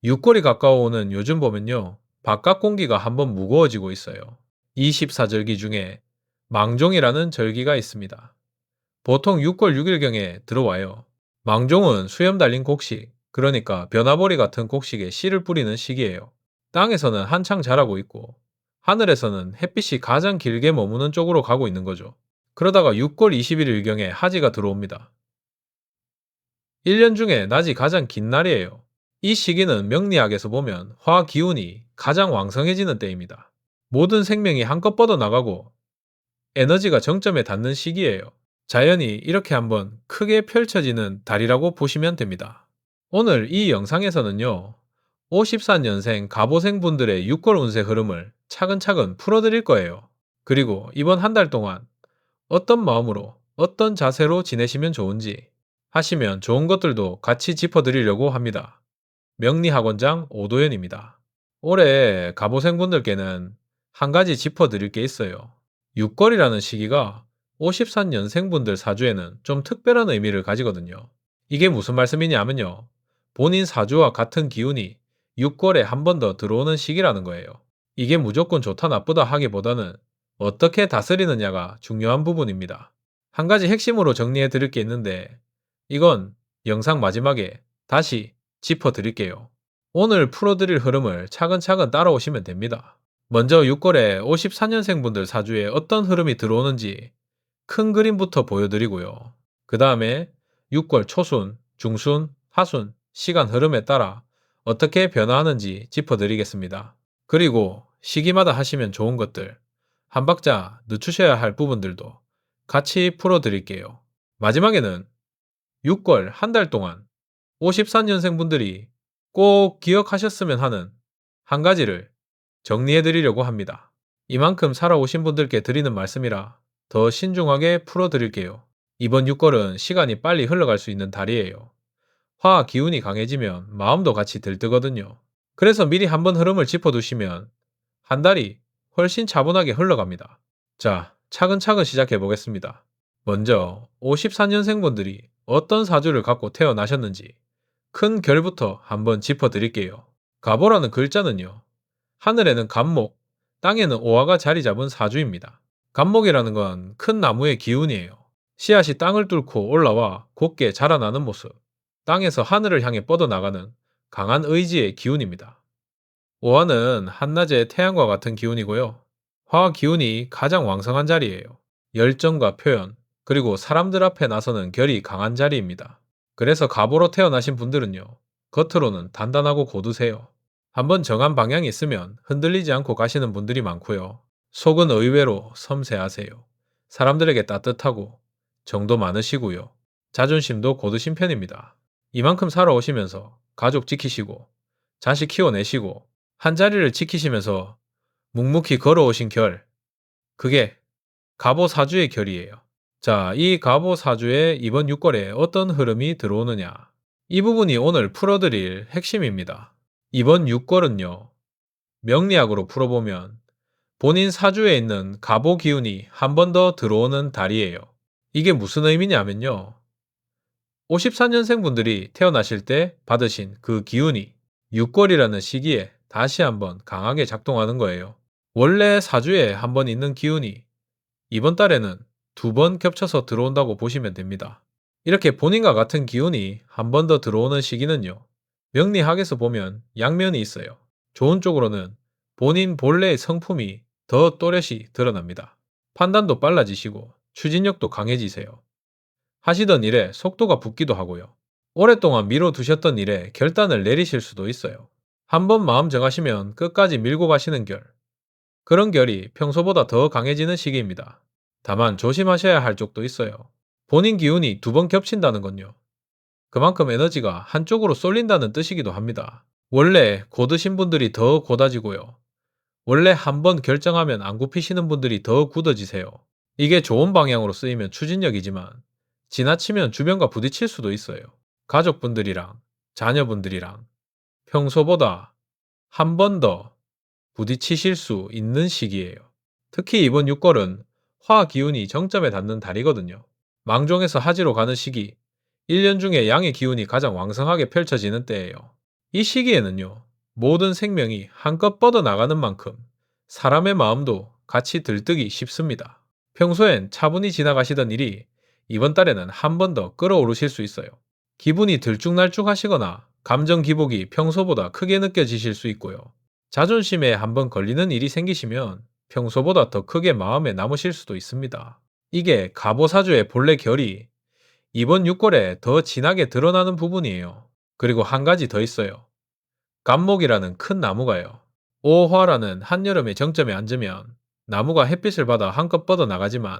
육골이 가까워오는 요즘 보면요. 바깥 공기가 한번 무거워지고 있어요. 24절기 중에 망종이라는 절기가 있습니다. 보통 6월 6일경에 들어와요. 망종은 수염 달린 곡식, 그러니까 변화보리 같은 곡식에 씨를 뿌리는 시기예요. 땅에서는 한창 자라고 있고, 하늘에서는 햇빛이 가장 길게 머무는 쪽으로 가고 있는 거죠. 그러다가 6월 21일경에 하지가 들어옵니다. 1년 중에 낮이 가장 긴 날이에요. 이 시기는 명리학에서 보면 화 기운이 가장 왕성해지는 때입니다. 모든 생명이 한껏 뻗어나가고 에너지가 정점에 닿는 시기예요. 자연이 이렇게 한번 크게 펼쳐지는 달이라고 보시면 됩니다. 오늘 이 영상에서는요, 54년생 갑오생 분들의 6월 운세 흐름을 차근차근 풀어드릴 거예요. 그리고 이번 한 달 동안 어떤 마음으로, 어떤 자세로 지내시면 좋은지 하시면 좋은 것들도 같이 짚어드리려고 합니다. 명리학원장 오도현입니다. 올해 갑오생분들께는 한 가지 짚어드릴 게 있어요. 6월이라는 시기가 53년생분들 사주에는 좀 특별한 의미를 가지거든요. 이게 무슨 말씀이냐면요. 본인 사주와 같은 기운이 6월에 한 번 더 들어오는 시기라는 거예요. 이게 무조건 좋다 나쁘다 하기보다는 어떻게 다스리느냐가 중요한 부분입니다. 한 가지 핵심으로 정리해 드릴 게 있는데 이건 영상 마지막에 다시 짚어 드릴게요. 오늘 풀어드릴 흐름을 차근차근 따라오시면 됩니다. 먼저 6월에 54년생분들 사주에 어떤 흐름이 들어오는지 큰 그림부터 보여드리고요. 그 다음에 6월 초순, 중순, 하순 시간 흐름에 따라 어떻게 변화하는지 짚어드리겠습니다. 그리고 시기마다 하시면 좋은 것들, 한 박자 늦추셔야 할 부분들도 같이 풀어드릴게요. 마지막에는 6월 한 달 동안 54년생 분들이 꼭 기억하셨으면 하는 한 가지를 정리해 드리려고 합니다. 이만큼 살아오신 분들께 드리는 말씀이라 더 신중하게 풀어 드릴게요. 이번 6월은 시간이 빨리 흘러갈 수 있는 달이에요. 화 기운이 강해지면 마음도 같이 들뜨거든요. 그래서 미리 한번 흐름을 짚어두시면 한 달이 훨씬 차분하게 흘러갑니다. 자, 차근차근 시작해 보겠습니다. 먼저 54년생분들이 어떤 사주를 갖고 태어나셨는지 큰 결부터 한번 짚어드릴게요. 가보라는 글자는요. 하늘에는 갑목, 땅에는 오화가 자리 잡은 사주입니다. 갑목이라는 건 큰 나무의 기운이에요. 씨앗이 땅을 뚫고 올라와 곱게 자라나는 모습. 땅에서 하늘을 향해 뻗어나가는 강한 의지의 기운입니다. 오화는 한낮의 태양과 같은 기운이고요. 화 기운이 가장 왕성한 자리예요. 열정과 표현, 그리고 사람들 앞에 나서는 결이 강한 자리입니다. 그래서 갑오로 태어나신 분들은요, 겉으로는 단단하고 고두세요. 한번 정한 방향이 있으면 흔들리지 않고 가시는 분들이 많고요. 속은 의외로 섬세하세요. 사람들에게 따뜻하고 정도 많으시고요. 자존심도 고드신 편입니다. 이만큼 살아오시면서 가족 지키시고 자식 키워내시고 한 자리를 지키시면서 묵묵히 걸어오신 결, 그게 갑오 사주의 결이에요. 자, 이 갑오 사주에 이번 6월에 어떤 흐름이 들어오느냐. 이 부분이 오늘 풀어드릴 핵심입니다. 이번 6월은요, 명리학으로 풀어보면 본인 사주에 있는 갑오 기운이 한 번 더 들어오는 달이에요. 이게 무슨 의미냐면요. 54년생 분들이 태어나실 때 받으신 그 기운이 6월이라는 시기에 다시 한번 강하게 작동하는 거예요. 원래 사주에 한 번 있는 기운이 이번 달에는 두 번 겹쳐서 들어온다고 보시면 됩니다. 이렇게 본인과 같은 기운이 한 번 더 들어오는 시기는요. 명리학에서 보면 양면이 있어요. 좋은 쪽으로는 본인 본래의 성품이 더 또렷이 드러납니다. 판단도 빨라지시고 추진력도 강해지세요. 하시던 일에 속도가 붙기도 하고요. 오랫동안 미뤄두셨던 일에 결단을 내리실 수도 있어요. 한번 마음 정하시면 끝까지 밀고 가시는 결. 그런 결이 평소보다 더 강해지는 시기입니다. 다만 조심하셔야 할 쪽도 있어요. 본인 기운이 두 번 겹친다는 건요. 그만큼 에너지가 한쪽으로 쏠린다는 뜻이기도 합니다. 원래 고드신 분들이 더 고다지고요. 원래 한 번 결정하면 안 굽히시는 분들이 더 굳어지세요. 이게 좋은 방향으로 쓰이면 추진력이지만 지나치면 주변과 부딪힐 수도 있어요. 가족분들이랑 자녀분들이랑 평소보다 한 번 더 부딪히실 수 있는 시기예요. 특히 이번 6월은 화 기운이 정점에 닿는 달이거든요. 망종에서 하지로 가는 시기, 1년 중에 양의 기운이 가장 왕성하게 펼쳐지는 때예요. 이 시기에는요, 모든 생명이 한껏 뻗어나가는 만큼 사람의 마음도 같이 들뜨기 쉽습니다. 평소엔 차분히 지나가시던 일이 이번 달에는 한 번 더 끌어오르실 수 있어요. 기분이 들쭉날쭉하시거나 감정 기복이 평소보다 크게 느껴지실 수 있고요. 자존심에 한번 걸리는 일이 생기시면 평소보다 더 크게 마음에 남으실 수도 있습니다. 이게 갑오사주의 본래 결이 이번 6월에 더 진하게 드러나는 부분이에요. 그리고 한 가지 더 있어요. 감목이라는 큰 나무가요. 오화라는 한여름의 정점에 앉으면 나무가 햇빛을 받아 한껏 뻗어나가지만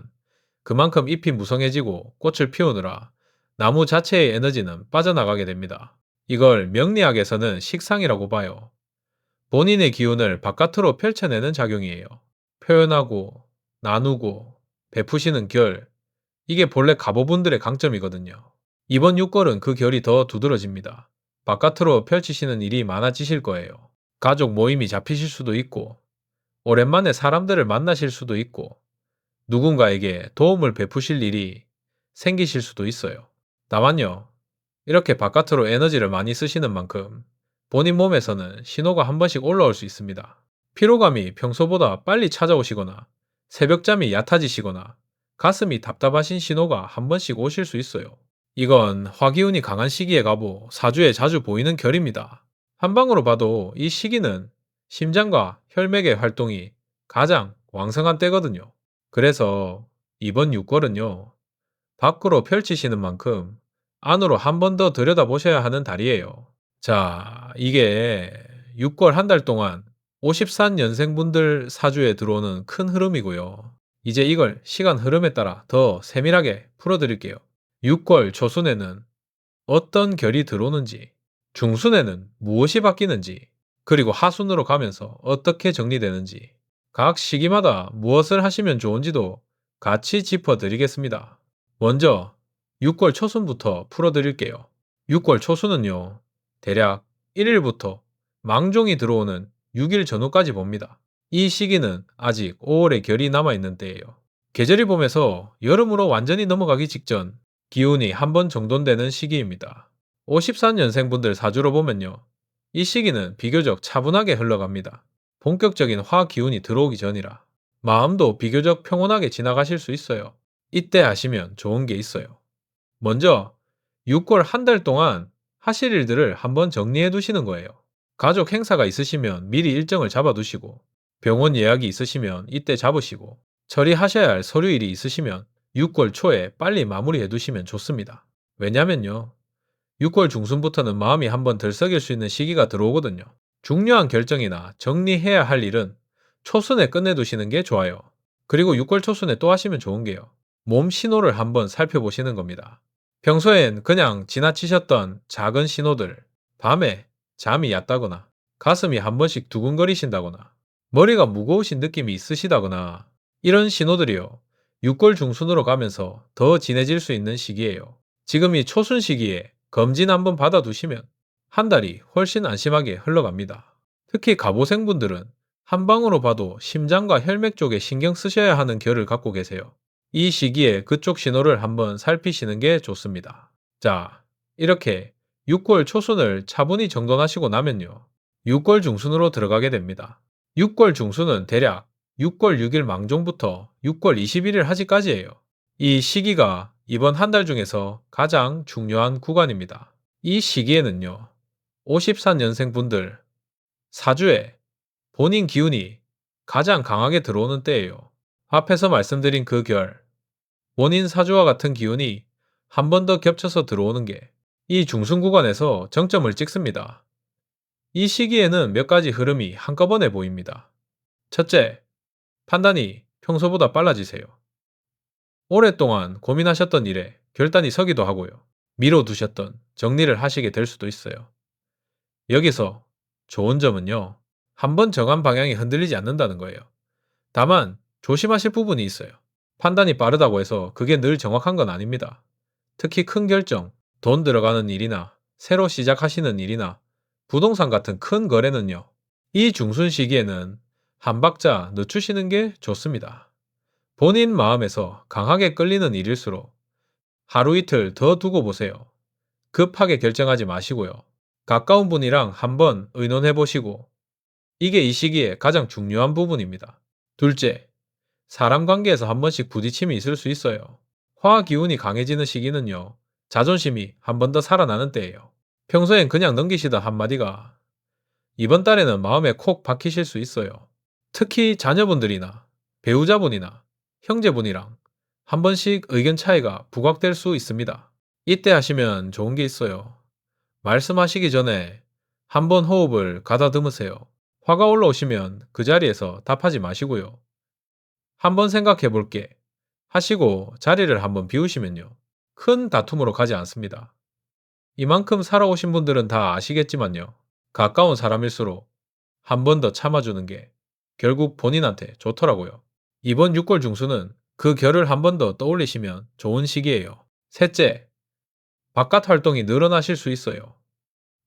그만큼 잎이 무성해지고 꽃을 피우느라 나무 자체의 에너지는 빠져나가게 됩니다. 이걸 명리학에서는 식상이라고 봐요. 본인의 기운을 바깥으로 펼쳐내는 작용이에요. 표현하고, 나누고, 베푸시는 결, 이게 본래 갑오분들의 강점이거든요. 이번 6월은 그 결이 더 두드러집니다. 바깥으로 펼치시는 일이 많아지실 거예요. 가족 모임이 잡히실 수도 있고, 오랜만에 사람들을 만나실 수도 있고, 누군가에게 도움을 베푸실 일이 생기실 수도 있어요. 다만요, 이렇게 바깥으로 에너지를 많이 쓰시는 만큼 본인 몸에서는 신호가 한 번씩 올라올 수 있습니다. 피로감이 평소보다 빨리 찾아오시거나 새벽잠이 얕아지시거나 가슴이 답답하신 신호가 한 번씩 오실 수 있어요. 이건 화기운이 강한 시기에 가보 사주에 자주 보이는 결입니다. 한방으로 봐도 이 시기는 심장과 혈맥의 활동이 가장 왕성한 때거든요. 그래서 이번 6월은요, 밖으로 펼치시는 만큼 안으로 한 번 더 들여다보셔야 하는 달이에요. 자, 이게 6월 한 달 동안 54년생분들 사주에 들어오는 큰 흐름이고요. 이제 이걸 시간 흐름에 따라 더 세밀하게 풀어드릴게요. 6월 초순에는 어떤 결이 들어오는지, 중순에는 무엇이 바뀌는지, 그리고 하순으로 가면서 어떻게 정리되는지, 각 시기마다 무엇을 하시면 좋은지도 같이 짚어드리겠습니다. 먼저 6월 초순부터 풀어드릴게요. 6월 초순은요, 대략 1일부터 망종이 들어오는 6일 전후까지 봅니다. 이 시기는 아직 5월의 결이 남아있는 때예요. 계절이 봄에서 여름으로 완전히 넘어가기 직전 기운이 한 번 정돈되는 시기입니다. 54년생분들 사주로 보면요, 이 시기는 비교적 차분하게 흘러갑니다. 본격적인 화 기운이 들어오기 전이라 마음도 비교적 평온하게 지나가실 수 있어요. 이때 하시면 좋은 게 있어요. 먼저 6월 한 달 동안 하실 일들을 한번 정리해 두시는 거예요. 가족 행사가 있으시면 미리 일정을 잡아 두시고, 병원 예약이 있으시면 이때 잡으시고, 처리하셔야 할 서류 일이 있으시면 6월 초에 빨리 마무리해 두시면 좋습니다. 왜냐면요, 6월 중순부터는 마음이 한번 들썩일 수 있는 시기가 들어오거든요. 중요한 결정이나 정리해야 할 일은 초순에 끝내두시는 게 좋아요. 그리고 6월 초순에 또 하시면 좋은 게요, 몸 신호를 한번 살펴보시는 겁니다. 평소엔 그냥 지나치셨던 작은 신호들, 밤에 잠이 얕다거나, 가슴이 한 번씩 두근거리신다거나, 머리가 무거우신 느낌이 있으시다거나, 이런 신호들이요, 6월 중순으로 가면서 더 진해질 수 있는 시기예요. 지금 이 초순 시기에 검진 한번 받아두시면 한 달이 훨씬 안심하게 흘러갑니다. 특히 갑오생분들은 한 방으로 봐도 심장과 혈맥 쪽에 신경 쓰셔야 하는 결을 갖고 계세요. 이 시기에 그쪽 신호를 한번 살피시는 게 좋습니다. 자, 이렇게 6월 초순을 차분히 정돈하시고 나면요, 6월 중순으로 들어가게 됩니다. 6월 중순은 대략 6월 6일 망종부터 6월 21일 하지까지예요. 이 시기가 이번 한 달 중에서 가장 중요한 구간입니다. 이 시기에는요, 54년생 분들 사주에 본인 기운이 가장 강하게 들어오는 때예요. 앞에서 말씀드린 그 결, 원인 사주와 같은 기운이 한 번 더 겹쳐서 들어오는 게 이 중순 구간에서 정점을 찍습니다. 이 시기에는 몇 가지 흐름이 한꺼번에 보입니다. 첫째, 판단이 평소보다 빨라지세요. 오랫동안 고민하셨던 일에 결단이 서기도 하고요. 미뤄두셨던 정리를 하시게 될 수도 있어요. 여기서 좋은 점은요, 한번 정한 방향이 흔들리지 않는다는 거예요. 다만 조심하실 부분이 있어요. 판단이 빠르다고 해서 그게 늘 정확한 건 아닙니다. 특히 큰 결정, 돈 들어가는 일이나 새로 시작하시는 일이나 부동산 같은 큰 거래는요, 이 중순 시기에는 한 박자 늦추시는 게 좋습니다. 본인 마음에서 강하게 끌리는 일일수록 하루 이틀 더 두고 보세요. 급하게 결정하지 마시고요. 가까운 분이랑 한번 의논해 보시고, 이게 이 시기에 가장 중요한 부분입니다. 둘째, 사람 관계에서 한 번씩 부딪힘이 있을 수 있어요. 화학 기운이 강해지는 시기는요, 자존심이 한 번 더 살아나는 때예요. 평소엔 그냥 넘기시던 한마디가 이번 달에는 마음에 콕 박히실 수 있어요. 특히 자녀분들이나 배우자분이나 형제분이랑 한 번씩 의견 차이가 부각될 수 있습니다. 이때 하시면 좋은 게 있어요. 말씀하시기 전에 한번 호흡을 가다듬으세요. 화가 올라오시면 그 자리에서 답하지 마시고요. 한번 생각해 볼게 하시고 자리를 한번 비우시면요. 큰 다툼으로 가지 않습니다. 이만큼 살아오신 분들은 다 아시겠지만요. 가까운 사람일수록 한 번 더 참아주는 게 결국 본인한테 좋더라고요. 이번 6월 중수는 그 결을 한 번 더 떠올리시면 좋은 시기예요. 셋째, 바깥 활동이 늘어나실 수 있어요.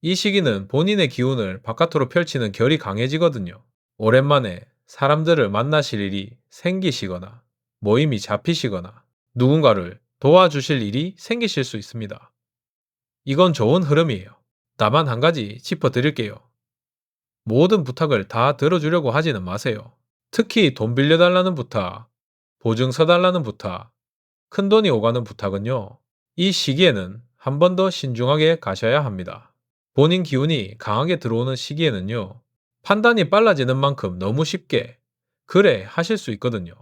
이 시기는 본인의 기운을 바깥으로 펼치는 결이 강해지거든요. 오랜만에 사람들을 만나실 일이 생기시거나 모임이 잡히시거나 누군가를 도와주실 일이 생기실 수 있습니다. 이건 좋은 흐름이에요. 다만 한 가지 짚어드릴게요. 모든 부탁을 다 들어주려고 하지는 마세요. 특히 돈 빌려달라는 부탁, 보증서 달라는 부탁, 큰돈이 오가는 부탁은요. 이 시기에는 한 번 더 신중하게 가셔야 합니다. 본인 기운이 강하게 들어오는 시기에는요. 판단이 빨라지는 만큼 너무 쉽게 그래 하실 수 있거든요.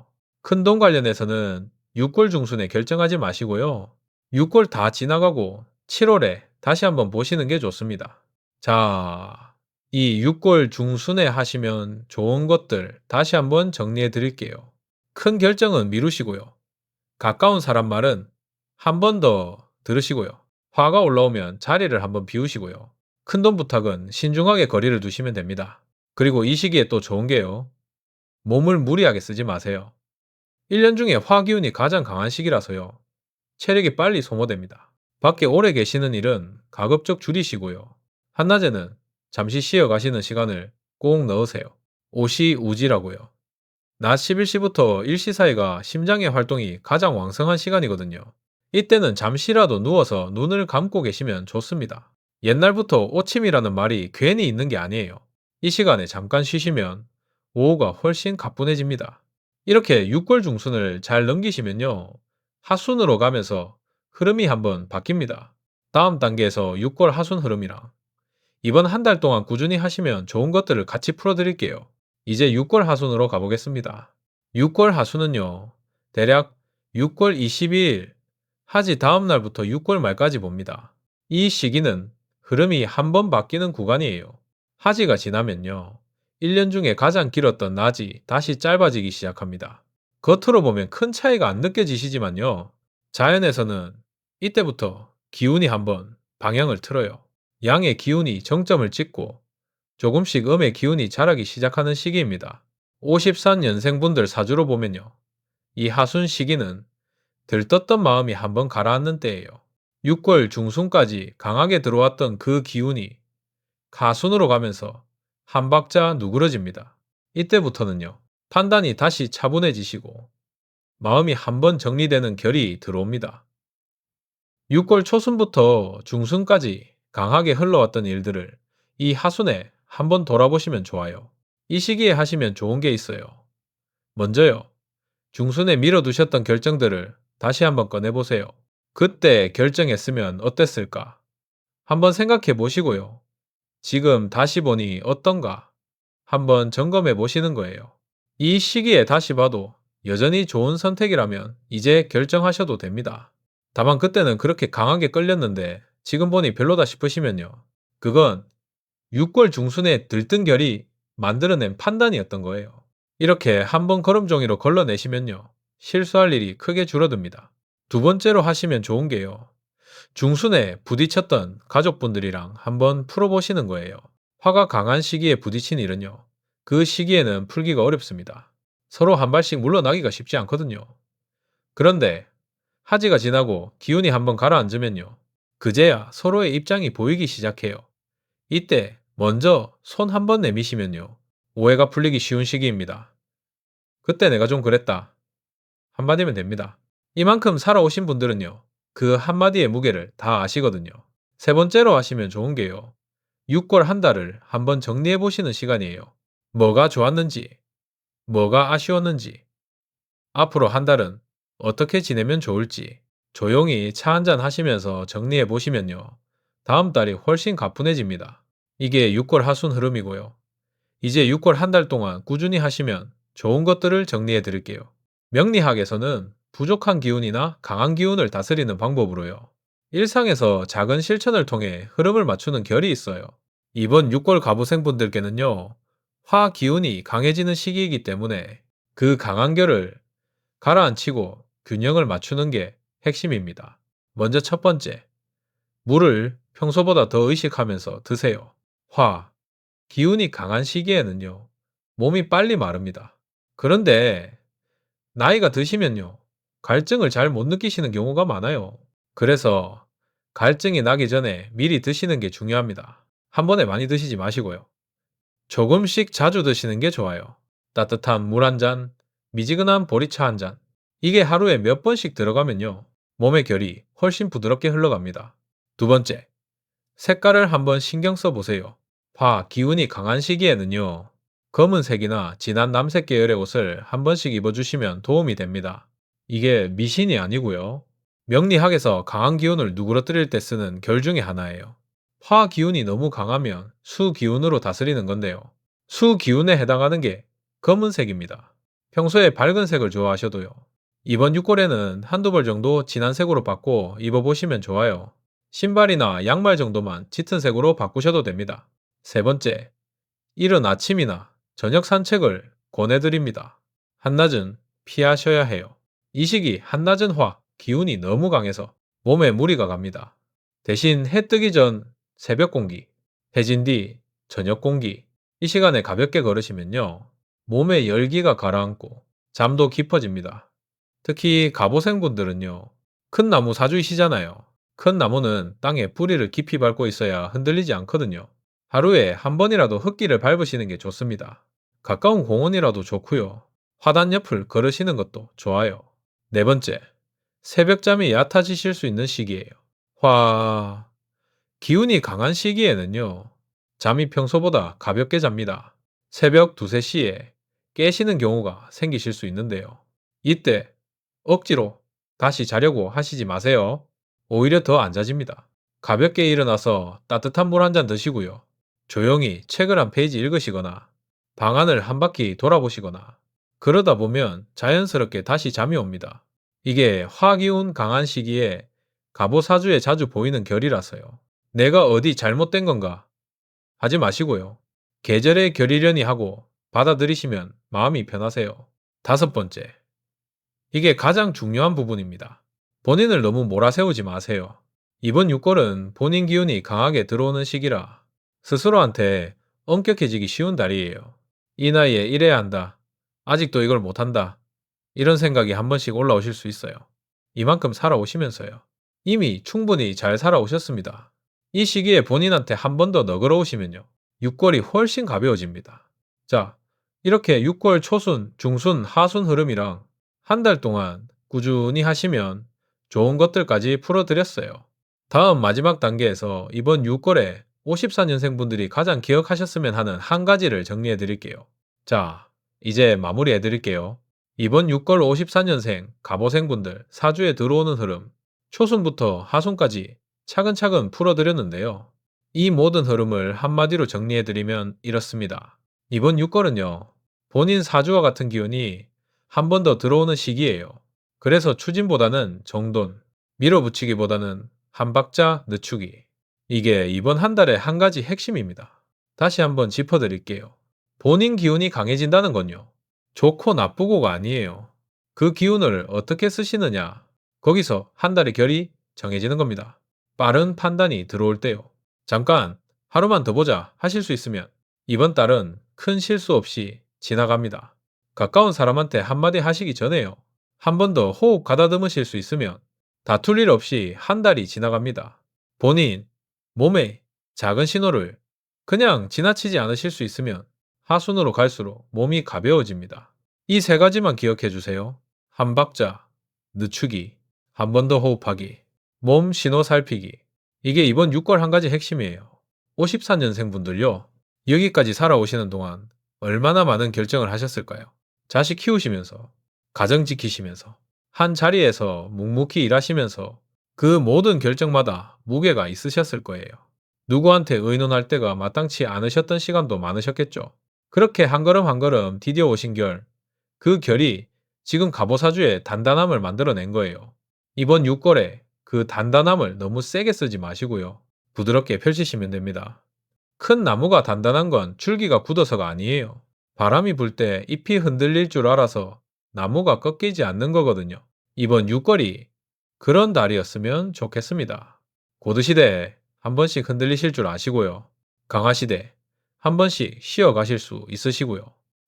큰돈 관련해서는 6월 중순에 결정하지 마시고요. 6월 다 지나가고 7월에 다시 한번 보시는 게 좋습니다. 자, 이 6월 중순에 하시면 좋은 것들 다시 한번 정리해 드릴게요. 큰 결정은 미루시고요. 가까운 사람 말은 한 번 더 들으시고요. 화가 올라오면 자리를 한번 비우시고요. 큰돈 부탁은 신중하게 거리를 두시면 됩니다. 그리고 이 시기에 또 좋은 게요. 몸을 무리하게 쓰지 마세요. 1년 중에 화기운이 가장 강한 시기라서요. 체력이 빨리 소모됩니다. 밖에 오래 계시는 일은 가급적 줄이시고요. 한낮에는 잠시 쉬어 가시는 시간을 꼭 넣으세요. 오시우지라고요. 낮 11시부터 1시 사이가 심장의 활동이 가장 왕성한 시간이거든요. 이때는 잠시라도 누워서 눈을 감고 계시면 좋습니다. 옛날부터 오침이라는 말이 괜히 있는 게 아니에요. 이 시간에 잠깐 쉬시면 오후가 훨씬 가뿐해집니다. 이렇게 6월 중순을 잘 넘기시면요. 하순으로 가면서 흐름이 한번 바뀝니다. 다음 단계에서 6월 하순 흐름이랑 이번 한 달 동안 꾸준히 하시면 좋은 것들을 같이 풀어드릴게요. 이제 6월 하순으로 가보겠습니다. 6월 하순은요. 대략 6월 22일 하지 다음 날부터 6월 말까지 봅니다. 이 시기는 흐름이 한 번 바뀌는 구간이에요. 하지가 지나면요. 1년 중에 가장 길었던 낮이 다시 짧아지기 시작합니다. 겉으로 보면 큰 차이가 안 느껴지시지만요. 자연에서는 이때부터 기운이 한번 방향을 틀어요. 양의 기운이 정점을 찍고 조금씩 음의 기운이 자라기 시작하는 시기입니다. 53년생분들 사주로 보면요. 이 하순 시기는 들떴던 마음이 한번 가라앉는 때예요. 6월 중순까지 강하게 들어왔던 그 기운이 가순으로 가면서 한 박자 누그러집니다. 이때부터는요. 판단이 다시 차분해지시고 마음이 한번 정리되는 결이 들어옵니다. 6월 초순부터 중순까지 강하게 흘러왔던 일들을 이 하순에 한번 돌아보시면 좋아요. 이 시기에 하시면 좋은 게 있어요. 먼저요. 중순에 미뤄두셨던 결정들을 다시 한번 꺼내보세요. 그때 결정했으면 어땠을까? 한번 생각해 보시고요. 지금 다시 보니 어떤가? 한번 점검해 보시는 거예요. 이 시기에 다시 봐도 여전히 좋은 선택이라면 이제 결정하셔도 됩니다. 다만 그때는 그렇게 강하게 끌렸는데 지금 보니 별로다 싶으시면요. 그건 6월 중순에 들뜬 결이 만들어낸 판단이었던 거예요. 이렇게 한번 걸음종이로 걸러내시면요. 실수할 일이 크게 줄어듭니다. 두 번째로 하시면 좋은 게요. 중순에 부딪혔던 가족분들이랑 한번 풀어보시는 거예요. 화가 강한 시기에 부딪힌 일은요. 그 시기에는 풀기가 어렵습니다. 서로 한 발씩 물러나기가 쉽지 않거든요. 그런데 하지가 지나고 기운이 한번 가라앉으면요. 그제야 서로의 입장이 보이기 시작해요. 이때 먼저 손 한번 내미시면요. 오해가 풀리기 쉬운 시기입니다. 그때 내가 좀 그랬다. 한마디면 됩니다. 이만큼 살아오신 분들은요. 그 한마디의 무게를 다 아시거든요. 세 번째로 하시면 좋은 게요. 6월 한 달을 한번 정리해 보시는 시간이에요. 뭐가 좋았는지, 뭐가 아쉬웠는지, 앞으로 한 달은 어떻게 지내면 좋을지 조용히 차 한잔 하시면서 정리해 보시면요. 다음 달이 훨씬 가뿐해집니다. 이게 6월 하순 흐름이고요. 이제 6월 한 달 동안 꾸준히 하시면 좋은 것들을 정리해 드릴게요. 명리학에서는 부족한 기운이나 강한 기운을 다스리는 방법으로요. 일상에서 작은 실천을 통해 흐름을 맞추는 결이 있어요. 이번 6월 가부생분들께는요, 화 기운이 강해지는 시기이기 때문에 그 강한 결을 가라앉히고 균형을 맞추는 게 핵심입니다. 먼저 첫 번째, 물을 평소보다 더 의식하면서 드세요. 화, 기운이 강한 시기에는요, 몸이 빨리 마릅니다. 그런데 나이가 드시면요, 갈증을 잘 못 느끼시는 경우가 많아요. 그래서 갈증이 나기 전에 미리 드시는 게 중요합니다. 한 번에 많이 드시지 마시고요. 조금씩 자주 드시는 게 좋아요. 따뜻한 물 한 잔, 미지근한 보리차 한 잔. 이게 하루에 몇 번씩 들어가면요, 몸의 결이 훨씬 부드럽게 흘러갑니다. 두 번째, 색깔을 한번 신경 써 보세요. 화, 기운이 강한 시기에는요, 검은색이나 진한 남색 계열의 옷을 한 번씩 입어주시면 도움이 됩니다. 이게 미신이 아니고요. 명리학에서 강한 기운을 누그러뜨릴 때 쓰는 결 중에 하나예요. 화 기운이 너무 강하면 수 기운으로 다스리는 건데요. 수 기운에 해당하는 게 검은색입니다. 평소에 밝은 색을 좋아하셔도요. 이번 6월에는 한두 벌 정도 진한 색으로 바꿔 입어보시면 좋아요. 신발이나 양말 정도만 짙은 색으로 바꾸셔도 됩니다. 세 번째, 이른 아침이나 저녁 산책을 권해드립니다. 한낮은 피하셔야 해요. 이 시기 한낮은 화, 기운이 너무 강해서 몸에 무리가 갑니다. 대신 해 뜨기 전 새벽 공기, 해진 뒤 저녁 공기, 이 시간에 가볍게 걸으시면요, 몸에 열기가 가라앉고 잠도 깊어집니다. 특히 갑오생분들은요, 큰 나무 사주이시잖아요. 큰 나무는 땅에 뿌리를 깊이 밟고 있어야 흔들리지 않거든요. 하루에 한 번이라도 흙길을 밟으시는 게 좋습니다. 가까운 공원이라도 좋고요. 화단 옆을 걸으시는 것도 좋아요. 네 번째, 새벽잠이 얕아지실 수 있는 시기예요. 화, 기운이 강한 시기에는요, 잠이 평소보다 가볍게 잡니다. 새벽 2, 3시에 깨시는 경우가 생기실 수 있는데요. 이때 억지로 다시 자려고 하시지 마세요. 오히려 더 안 자집니다. 가볍게 일어나서 따뜻한 물 한 잔 드시고요. 조용히 책을 한 페이지 읽으시거나 방안을 한 바퀴 돌아보시거나 그러다 보면 자연스럽게 다시 잠이 옵니다. 이게 화기운 강한 시기에 갑오사주에 자주 보이는 결이라서요. 내가 어디 잘못된 건가 하지 마시고요. 계절의 결이려니 하고 받아들이시면 마음이 편하세요. 다섯 번째, 이게 가장 중요한 부분입니다. 본인을 너무 몰아세우지 마세요. 이번 6월은 본인 기운이 강하게 들어오는 시기라 스스로한테 엄격해지기 쉬운 달이에요. 이 나이에 이래야 한다. 아직도 이걸 못한다. 이런 생각이 한 번씩 올라오실 수 있어요. 이만큼 살아오시면서요. 이미 충분히 잘 살아오셨습니다. 이 시기에 본인한테 한 번 더 너그러우시면요. 6월이 훨씬 가벼워집니다. 자, 이렇게 6월 초순, 중순, 하순 흐름이랑 한 달 동안 꾸준히 하시면 좋은 것들까지 풀어드렸어요. 다음 마지막 단계에서 이번 6월에 54년생 분들이 가장 기억하셨으면 하는 한 가지를 정리해 드릴게요. 자, 이제 마무리해 드릴게요. 이번 6월 54년생 갑오생 분들 사주에 들어오는 흐름, 초순부터 하순까지 차근차근 풀어드렸는데요. 이 모든 흐름을 한마디로 정리해 드리면 이렇습니다. 이번 6월은요, 본인 사주와 같은 기운이 한 번 더 들어오는 시기예요. 그래서 추진보다는 정돈, 밀어붙이기보다는 한 박자 늦추기. 이게 이번 한 달의 한 가지 핵심입니다. 다시 한번 짚어드릴게요. 본인 기운이 강해진다는 건요, 좋고 나쁘고가 아니에요. 그 기운을 어떻게 쓰시느냐, 거기서 한 달의 결이 정해지는 겁니다. 빠른 판단이 들어올 때요. 잠깐, 하루만 더 보자 하실 수 있으면 이번 달은 큰 실수 없이 지나갑니다. 가까운 사람한테 한마디 하시기 전에요. 한 번 더 호흡 가다듬으실 수 있으면 다툴 일 없이 한 달이 지나갑니다. 본인, 몸의 작은 신호를 그냥 지나치지 않으실 수 있으면 하순으로 갈수록 몸이 가벼워집니다. 이 세 가지만 기억해 주세요. 한 박자, 늦추기, 한 번 더 호흡하기, 몸 신호 살피기. 이게 이번 6월 한 가지 핵심이에요. 54년생 분들요. 여기까지 살아오시는 동안 얼마나 많은 결정을 하셨을까요? 자식 키우시면서, 가정 지키시면서, 한 자리에서 묵묵히 일하시면서 그 모든 결정마다 무게가 있으셨을 거예요. 누구한테 의논할 때가 마땅치 않으셨던 시간도 많으셨겠죠. 그렇게 한 걸음 한 걸음 디뎌 오신 그 결이 지금 갑오사주의 단단함을 만들어낸 거예요. 이번 6월에 그 단단함을 너무 세게 쓰지 마시고요. 부드럽게 펼치시면 됩니다. 큰 나무가 단단한 건 줄기가 굳어서가 아니에요. 바람이 불 때 잎이 흔들릴 줄 알아서 나무가 꺾이지 않는 거거든요. 이번 6월이 그런 달이었으면 좋겠습니다. 고드시대 한 번씩 흔들리실 줄 아시고요. 강하시대 한 번씩 쉬어가실 수 있으시고요.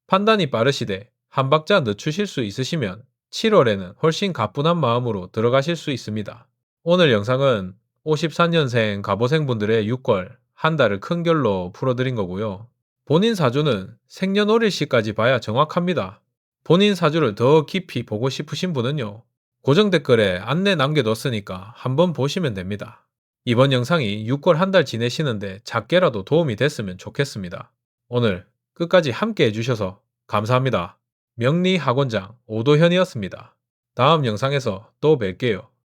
판단이 빠르시되 한 박자 늦추실 수 있으시면 7월에는 훨씬 가뿐한 마음으로 들어가실 수 있습니다. 오늘 영상은 54년생 갑오생분들의 6월 한 달을 큰 결로 풀어드린 거고요. 본인 사주는 생년월일시까지 봐야 정확합니다. 본인 사주를 더 깊이 보고 싶으신 분은요. 고정 댓글에 안내 남겨뒀으니까 한번 보시면 됩니다. 이번 영상이 6월 한 달 지내시는데 작게라도 도움이 됐으면 좋겠습니다. 오늘 끝까지 함께 해주셔서 감사합니다. 명리학원장 오도현이었습니다. 다음 영상에서 또 뵐게요.